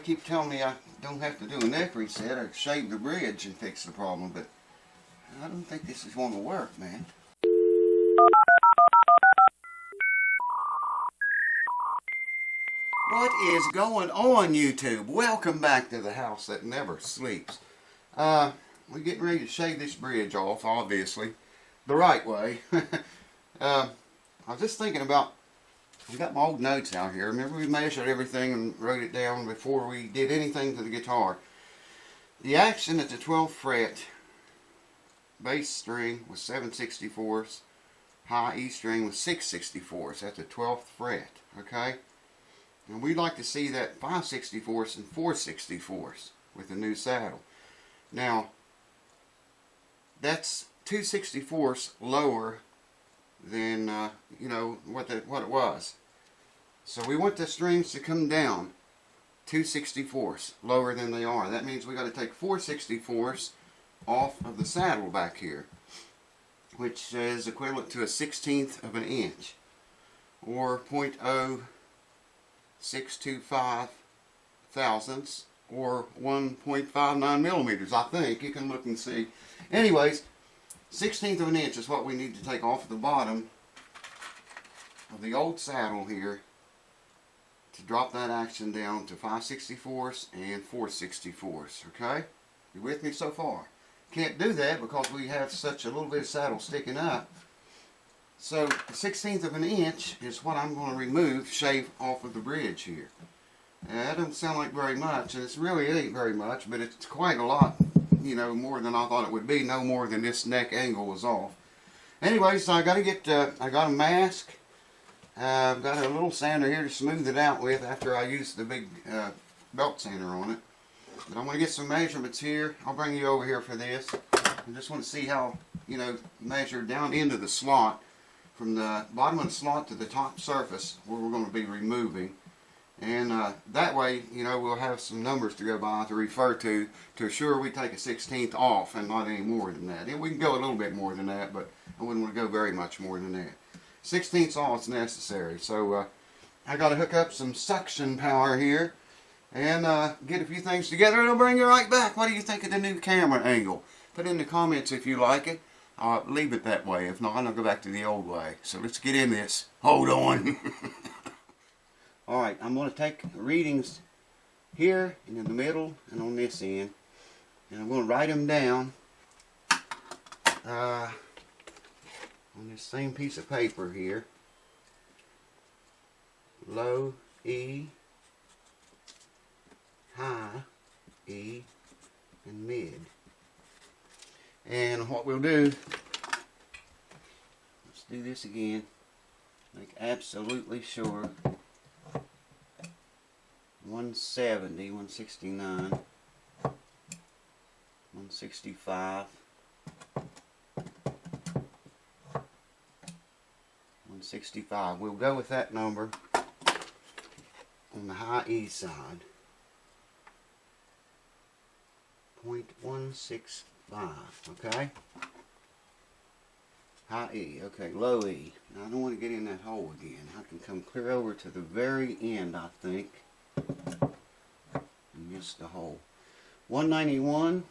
keep telling me I don't have to do a neck reset or shave the bridge and fix the problem, but I don't think this is going to work, man. What is going on, YouTube? Welcome back to the house that never sleeps. We're getting ready to shave this bridge off, obviously, the right way. I was just thinking about, I got my old notes out here. Remember we measured everything and wrote it down before we did anything to the guitar. The action at the 12th fret, bass string was 7/64, high E string was 6/64 at the 12th fret, okay? And we'd like to see that 5/64 and 4/64 with the new saddle. Now, that's 2/64 lower than you know what it was. So we want the strings to come down 2/64 lower than they are. That means we got to take 4/64 off of the saddle back here, which is equivalent to a 1/16 of an inch, or 0.0625 thousandths, or 1.59 millimeters. I think you can look and see. Anyways, 1/16 of an inch is what we need to take off the bottom of the old saddle here to drop that action down to 5/64 and 4/64. Okay, you with me so far? Can't do that because we have such a little bit of saddle sticking up. So 1/16 of an inch is what I'm going to remove, shave off of the bridge here. That don't sound like very much, and it ain't very much, but it's quite a lot, you know, more than I thought it would be. No more than this neck angle was off. Anyway, so I got to get, I got a mask. I've got a little sander here to smooth it out with after I use the big belt sander on it. But I'm going to get some measurements here. I'll bring you over here for this. I just want to see how, you know, measure down into the slot, from the bottom of the slot to the top surface where we're going to be removing. And that way, you know, we'll have some numbers to go by to refer to assure we take a 1/16 off and not any more than that. And we can go a little bit more than that, but I wouldn't want to go very much more than that. 1/16 all is necessary. So I got to hook up some suction power here and get a few things together, and I'll bring you right back. What do you think of the new camera angle? Put in the comments if you like it. I'll leave it that way. If not, I'll go back to the old way. So let's get in this. Hold on. Alright, I'm going to take readings here and in the middle and on this end, and I'm going to write them down on this same piece of paper here. Low E, high E, and mid. And what we'll do, let's do this again, make absolutely sure. 170, 169, 165, 165. We'll go with that number on the high E side. 0.165, okay? High E, okay, low E. Now I don't want to get in that hole again. I can come clear over to the very end, I think. And miss the hole. 191.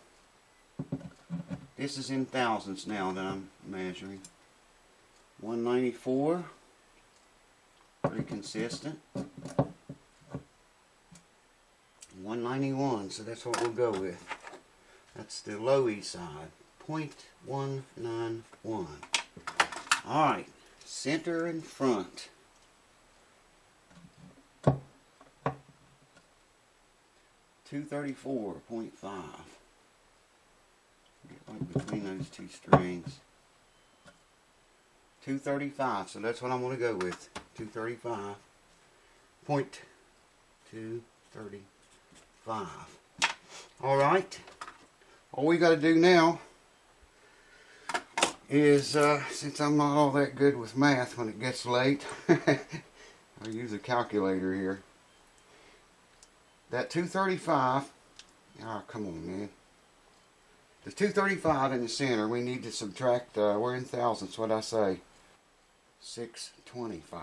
This is in thousandths now that I'm measuring. 194. Pretty consistent. 191, so that's what we'll go with. That's the low E side. 0.191. Alright, center and front. 234.5. Get right between those two strings. 235, so that's what I'm going to go with. 235. 0.235. Alright, all we got to do now is, since I'm not all that good with math when it gets late, I'll use a calculator here. That 235, oh come on man, the 235 in the center, we need to subtract, we're in thousandths, what'd I say, 625.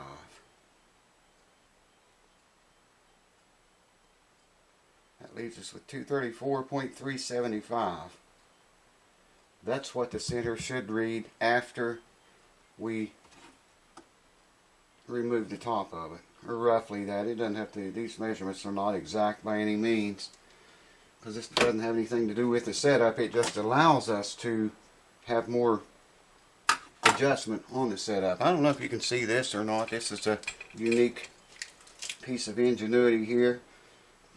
That leaves us with 234.375. That's what the center should read after we remove the top of it, or roughly that. It doesn't have to, these measurements are not exact by any means, because this doesn't have anything to do with the setup. It just allows us to have more adjustment on the setup. I don't know if you can see this or not. This is a unique piece of ingenuity here.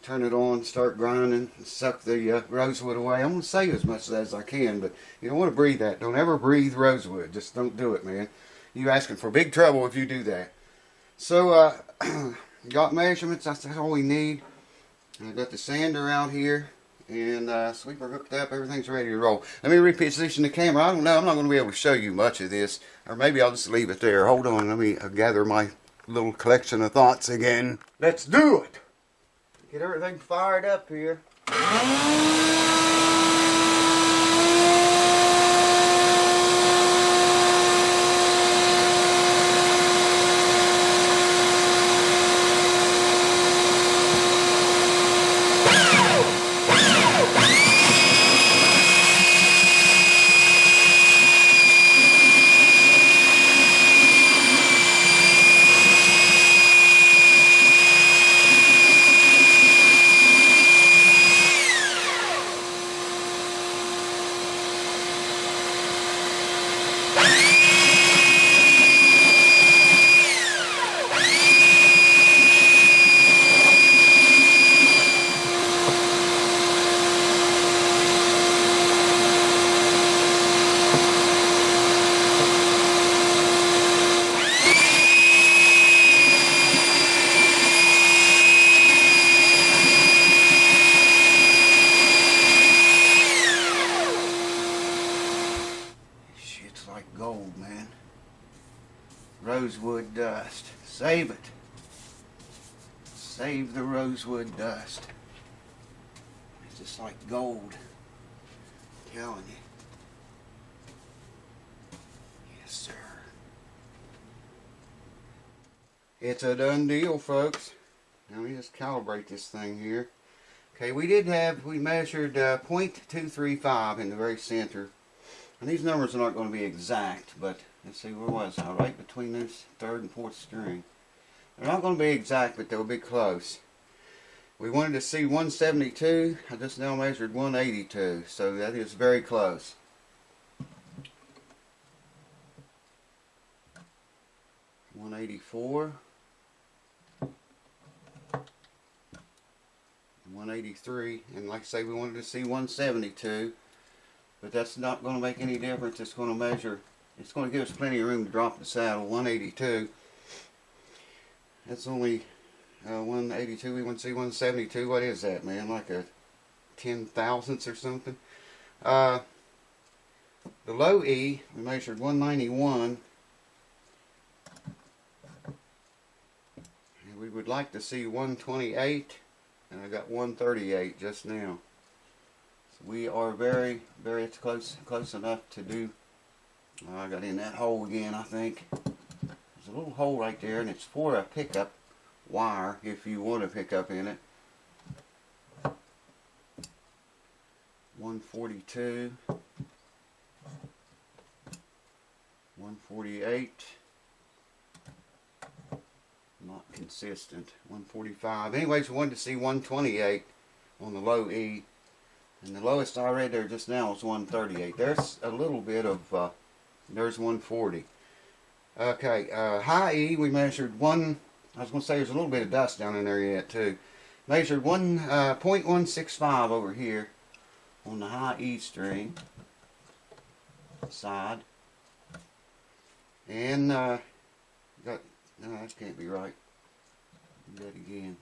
Turn it on, start grinding, suck the rosewood away. I'm going to save as much as I can, but you don't want to breathe that. Don't ever breathe rosewood. Just don't do it, man. You're asking for big trouble if you do that. So, got measurements. That's all we need. I got the sander out here, and sweeper hooked up. Everything's ready to roll. Let me reposition the camera. I don't know. I'm not going to be able to show you much of this, or maybe I'll just leave it there. Hold on. Let me gather my little collection of thoughts again. Let's do it. Get everything fired up here. Gold, man. Rosewood dust. Save it. Save the rosewood dust. It's just like gold. I'm telling you. Yes, sir. It's a done deal, folks. Now we just calibrate this thing here. Okay, we measured 0.235 in the very center. And these numbers are not going to be exact, but let's see, where was I? Right between this third and fourth string. They're not going to be exact, but they'll be close. We wanted to see 172. I just now measured 182, so that is very close. $184. 183, and like I say, we wanted to see 172. But that's not going to make any difference. It's going to measure, it's going to give us plenty of room to drop the saddle. 182. That's only 182. We want to see 172. What is that, man? Like a 10,000ths or something. The low E, we measured 191. And we would like to see 128. And I got 138 just now. We are very, very close enough to do. I got in that hole again, I think. There's a little hole right there, and it's for a pickup wire if you want to pick up in it. 142, 148. Not consistent. 145. Anyways, we wanted to see 128 on the low E. And the lowest I read there just now was 138. There's a little bit of, there's 140. Okay, high E, we measured I was going to say there's a little bit of dust down in there yet too. Measured 0.165 over here on the high E string side. And, no, that can't be right. Do that again.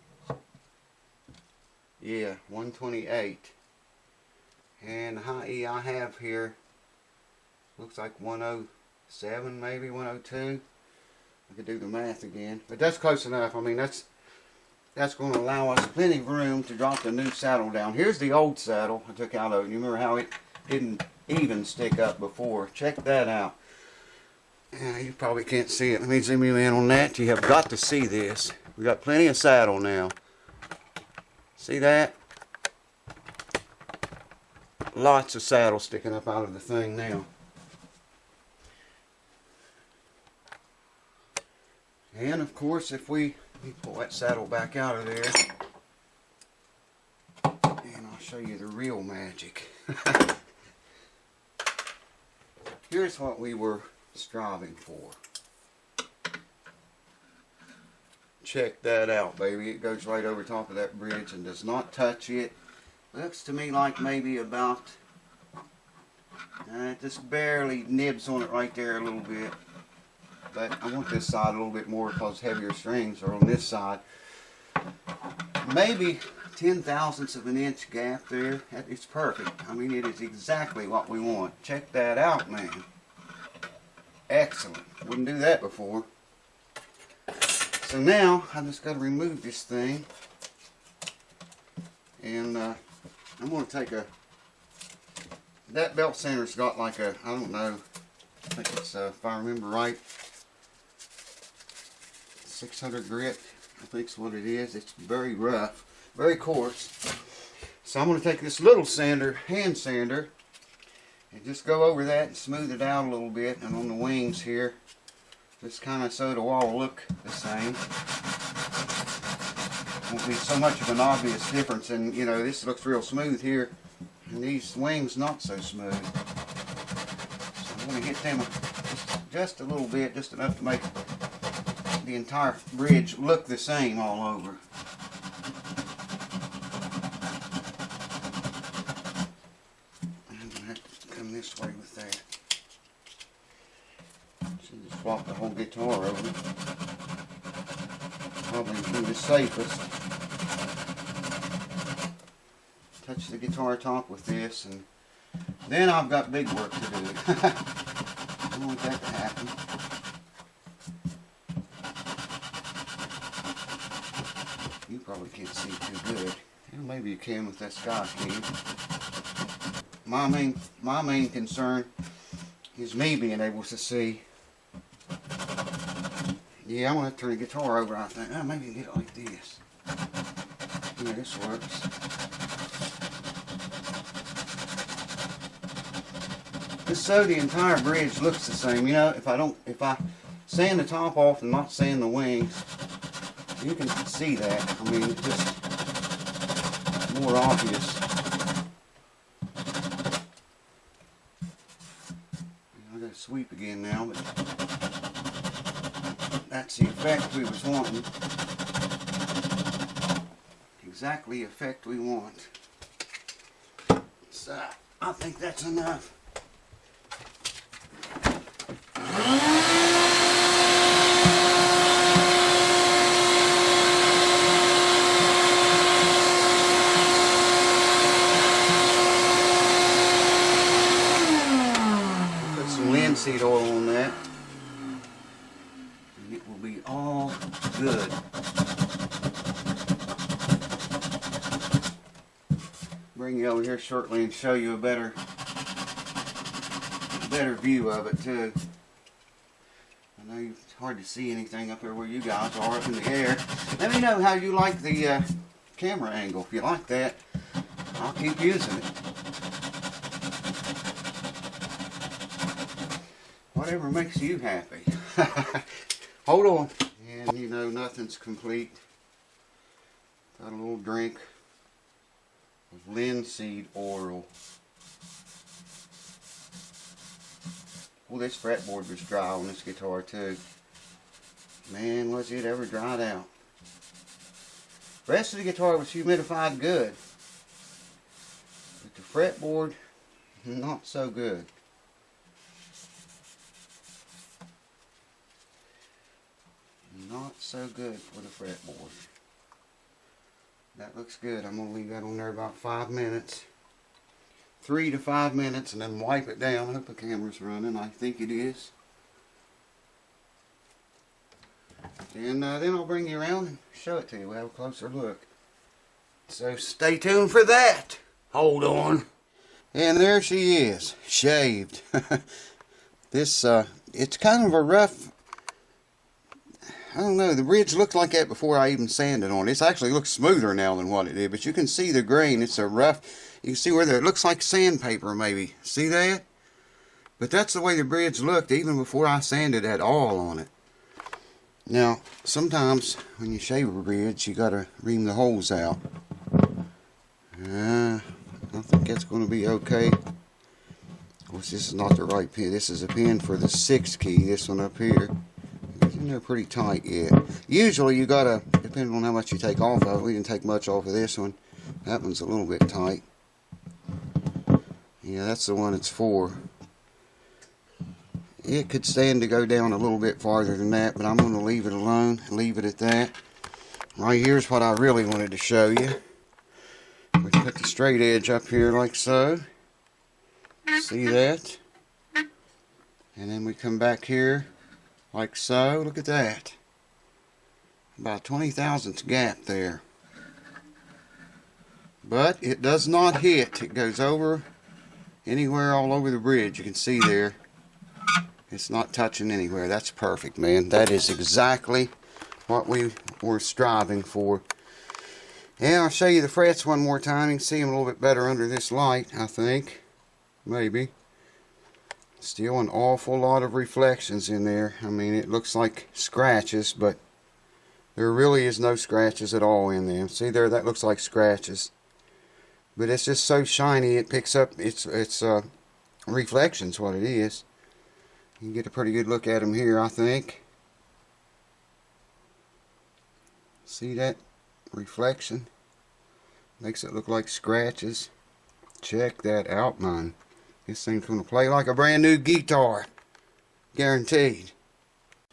Yeah, 128. And the high E I have here looks like 107, maybe 102. I could do the math again, but that's close enough. I mean, that's going to allow us plenty of room to drop the new saddle down. Here's the old saddle I took out of it. You remember how it didn't even stick up before? Check that out. You probably can't see it. Let me zoom you in on that. You have got to see this. We got plenty of saddle now. See that? Lots of saddle sticking up out of the thing now. And of course, if we pull that saddle back out of there, and I'll show you the real magic. Here's what we were striving for. Check that out, baby. It goes right over top of that bridge and does not touch it. Looks to me like maybe about, just barely nibs on it right there a little bit. But I want this side a little bit more because heavier strings are on this side. Maybe 0.010 of an inch gap there. It's perfect. I mean, it is exactly what we want. Check that out, man. Excellent. Wouldn't do that before. So now I just got to remove this thing, and I'm going to take that belt center's got like a, I don't know, I think it's if I remember right, 600 grit, I think's what it is. It's very rough, very coarse. So I'm going to take this little sander, hand sander, and just go over that and smooth it out a little bit, and on the wings here, just kind of so it'll all look the same. Won't be so much of an obvious difference, and you know, this looks real smooth here, and these wings not so smooth. So I'm going to hit them just a little bit, just enough to make the entire bridge look the same all over. I'm going to have to come this way with that. So just swap the whole guitar over. Probably be the safest. Touch the guitar top with this, and then I've got big work to do. I don't want that to happen. You probably can't see too good. Well, maybe you can with that sky cam. My main concern is me being able to see. Yeah, I'm going to turn the guitar over, I think. Oh, maybe get it like this. Yeah, this works. Just so the entire bridge looks the same. You know, if I sand the top off and not sand the wings, you can see that. I mean, it's just more obvious. I got to sweep again now, but that's the effect we was wanting. Exactly the effect we want. So I think that's enough. Put some linseed oil on that, and it will be all good. Bring you over here shortly and show you a better view of it too. I know it's hard to see anything up there where you guys are up in the air. Let me know how you like the camera angle. If you like that, I'll keep using it. Whatever makes you happy. Hold on. And you know, nothing's complete. Got a little drink of linseed oil. Well, this fretboard was dry on this guitar too. Man, was it ever dried out. The rest of the guitar was humidified good, but the fretboard, not so good. Not so good for the fretboard. That looks good. I'm going to leave that on there about 5 minutes. 3 to 5 minutes, and then wipe it down. I hope the camera's running. I think it is. And then I'll bring you around and show it to you. We'll have a closer look. So stay tuned for that. Hold on. And there she is, shaved. This, it's kind of a rough, I don't know, the bridge looked like that before I even sanded on it. It actually looks smoother now than what it did, but you can see the grain. It's a rough, you can see where it looks like sandpaper maybe. See that? But that's the way the bridge looked even before I sanded at all on it. Now, sometimes when you shave a bridge, you gotta ream the holes out. I think that's going to be okay. Of course, this is not the right pin. This is a pin for the 6 key, this one up here. It's in there pretty tight yet. Usually you gotta, depending on how much you take off of it, we didn't take much off of this one. That one's a little bit tight. Yeah, that's the one it's for. It could stand to go down a little bit farther than that, but I'm going to leave it alone, leave it at that. Right here's what I really wanted to show you. We put the straight edge up here like so. See that? And then we come back here like so. Look at that. About 20 thousandths gap there. But it does not hit. It goes over anywhere all over the bridge. You can see there. It's not touching anywhere. That's perfect, man. That is exactly what we were striving for. And I'll show you the frets one more time. You can see them a little bit better under this light, I think. Maybe. Still an awful lot of reflections in there. I mean, it looks like scratches, but there really is no scratches at all in them. See there, that looks like scratches. But it's just so shiny, it picks up its reflections, what it is. You can get a pretty good look at them here, I think. See that reflection? Makes it look like scratches. Check that out, man. This thing's going to play like a brand new guitar. Guaranteed.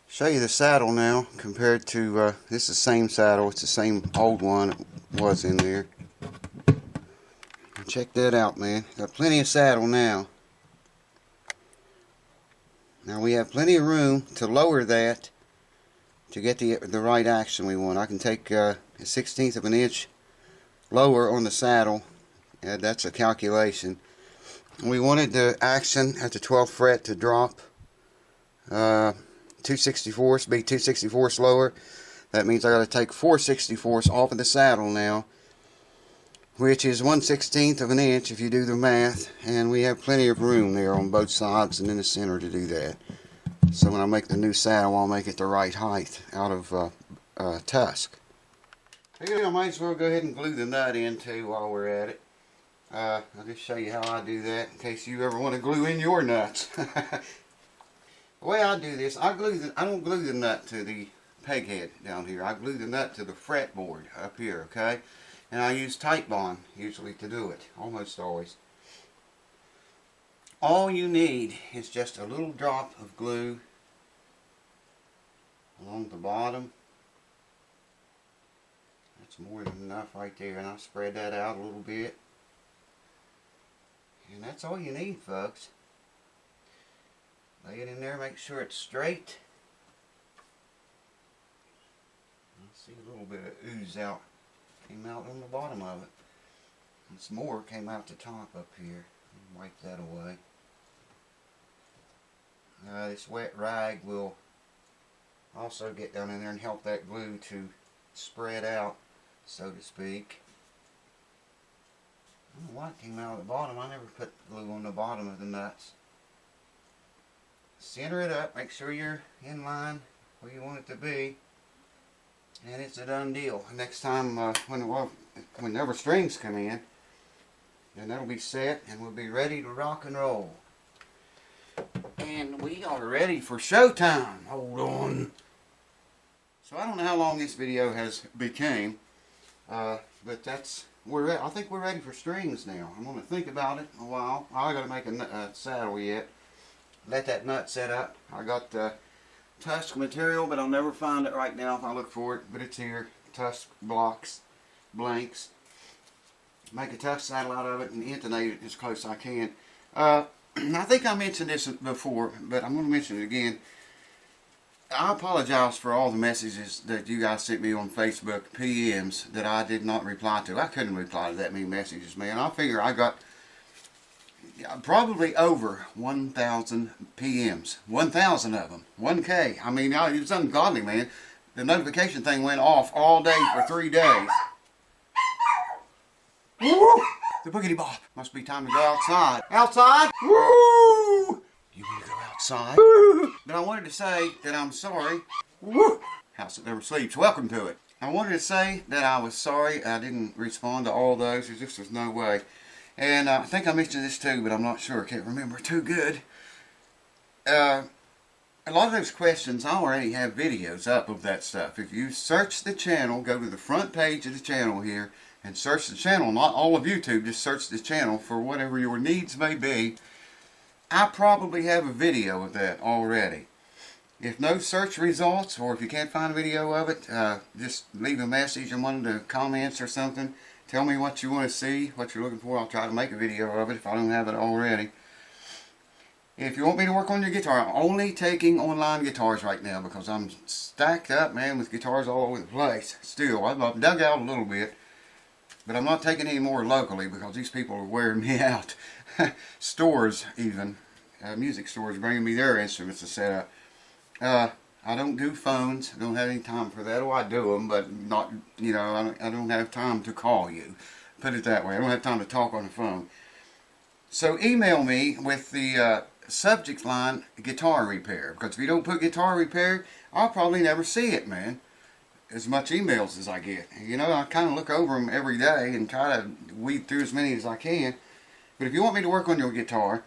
Show you the saddle now compared to, this is the same saddle. It's the same old one it was in there. Check that out, man. Got plenty of saddle now. Now we have plenty of room to lower that to get the right action we want. I can take a 1/16 of an inch lower on the saddle. That's a calculation. We wanted the action at the 12th fret to drop 2/64, be 2/64 lower. That means I got to take 4/64 off of the saddle now, which is 1/16 of an inch if you do the math, and we have plenty of room there on both sides and in the center to do that. So when I make the new saddle, I'll make it the right height out of tusk. I might as well go ahead and glue the nut in too while we're at it. I'll just show you how I do that in case you ever want to glue in your nuts. The way I do this, I don't glue the nut to the peg head down here. I glue the nut to the fretboard up here, okay? And I use Tight Bond usually to do it, almost always. All you need is just a little drop of glue along the bottom. That's more than enough right there, and I'll spread that out a little bit. And that's all you need, folks. Lay it in there, make sure it's straight. I see a little bit of ooze out. Came out on the bottom of it. And some more came out the top up here. Wipe that away. This wet rag will also get down in there and help that glue to spread out, so to speak. I don't know why it came out of the bottom. I never put glue on the bottom of the nuts. Center it up, make sure you're in line where you want it to be, and it's a done deal. Next time whenever strings come in, then that'll be set and we'll be ready to rock and roll. And we are ready for showtime. Hold on. So I don't know how long this video has became, but I think we're ready for strings now. I'm going to think about it a while. I got to make a saddle yet. Let that nut set up. I got tusk material, but I'll never find it right now if I look for it. But it's here. Tusk blocks, blanks. Make a tusk saddle out of it and intonate it as close as I can. I think I mentioned this before, but I'm going to mention it again. I apologize for all the messages that you guys sent me on Facebook, PMs, that I did not reply to. I couldn't reply to that many messages, man. I figure I got probably over 1,000 PMs. 1,000 of them. 1K. I mean, it's ungodly, man. the notification thing went off all day for 3 days. Woo! The boogity bop. Must be time to go outside. Outside? Woo! You want to go outside? Woo! But I wanted to say that I'm sorry. Woo! House that never sleeps. Welcome to it. I wanted to say that I was sorry I didn't respond to all those. There just was no way. And I think I mentioned this too, but I'm not sure. I can't remember too good. A lot of those questions, I already have videos up of that stuff. If you search the channel, go to the front page of the channel here, and search the channel, not all of YouTube, just search the channel for whatever your needs may be. I probably have a video of that already. If no search results, or if you can't find a video of it, just leave a message in one of the comments or something. Tell me what you want to see, what you're looking for. I'll try to make a video of it if I don't have it already. If you want me to work on your guitar, I'm only taking online guitars right now because I'm stacked up, man, with guitars all over the place. Still, I've dug out a little bit. But I'm not taking any more locally because these people are wearing me out. Stores even, music stores, bringing me their instruments to set up. I don't do phones. I don't have any time for that. Oh, I do them, but not, you know, I don't have time to call you. Put it that way. I don't have time to talk on the phone. So email me with the subject line, guitar repair. Because if you don't put guitar repair, I'll probably never see it, man. As much emails as I get. You know, I kind of look over them every day and try to weed through as many as I can. But if you want me to work on your guitar,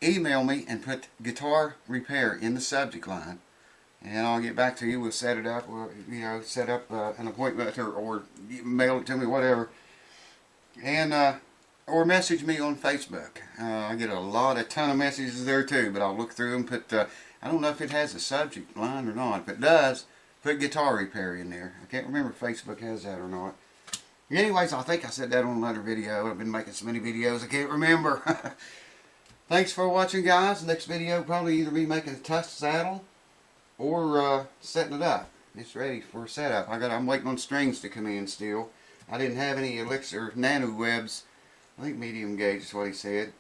email me and put guitar repair in the subject line. And I'll get back to you. We'll set it up, or, you know, set up an appointment or mail it to me, whatever. And, or message me on Facebook. I get a ton of messages there too, but I'll look through them. Put, I don't know if it has a subject line or not. If it does, put guitar repair in there. I can't remember if Facebook has that or not. Anyways, I think I said that on another video. I've been making so many videos I can't remember. Thanks for watching, guys. Next video will probably either be making a tusk saddle or setting it up. It's ready for setup. I'm waiting on strings to come in still. I didn't have any Elixir Nano Webs. I think medium gauge is what he said.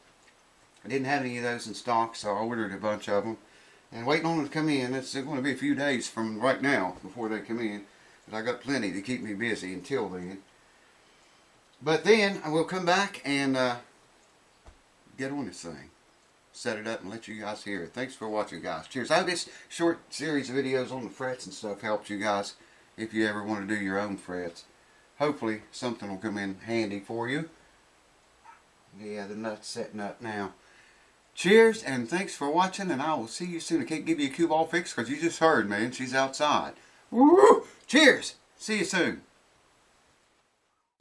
I didn't have any of those in stock, so I ordered a bunch of them. And waiting on them to come in. It's going to be a few days from right now before they come in. But I got plenty to keep me busy until then. But then I will come back and get on this thing. Set it up and let you guys hear it. Thanks for watching, guys. Cheers. I hope this short series of videos on the frets and stuff helps you guys if you ever want to do your own frets. Hopefully something will come in handy for you. Yeah, the nut's setting up now. Cheers, and thanks for watching, and I will see you soon. I can't give you a cue ball fix because you just heard, man. She's outside. Woo! Cheers! See you soon.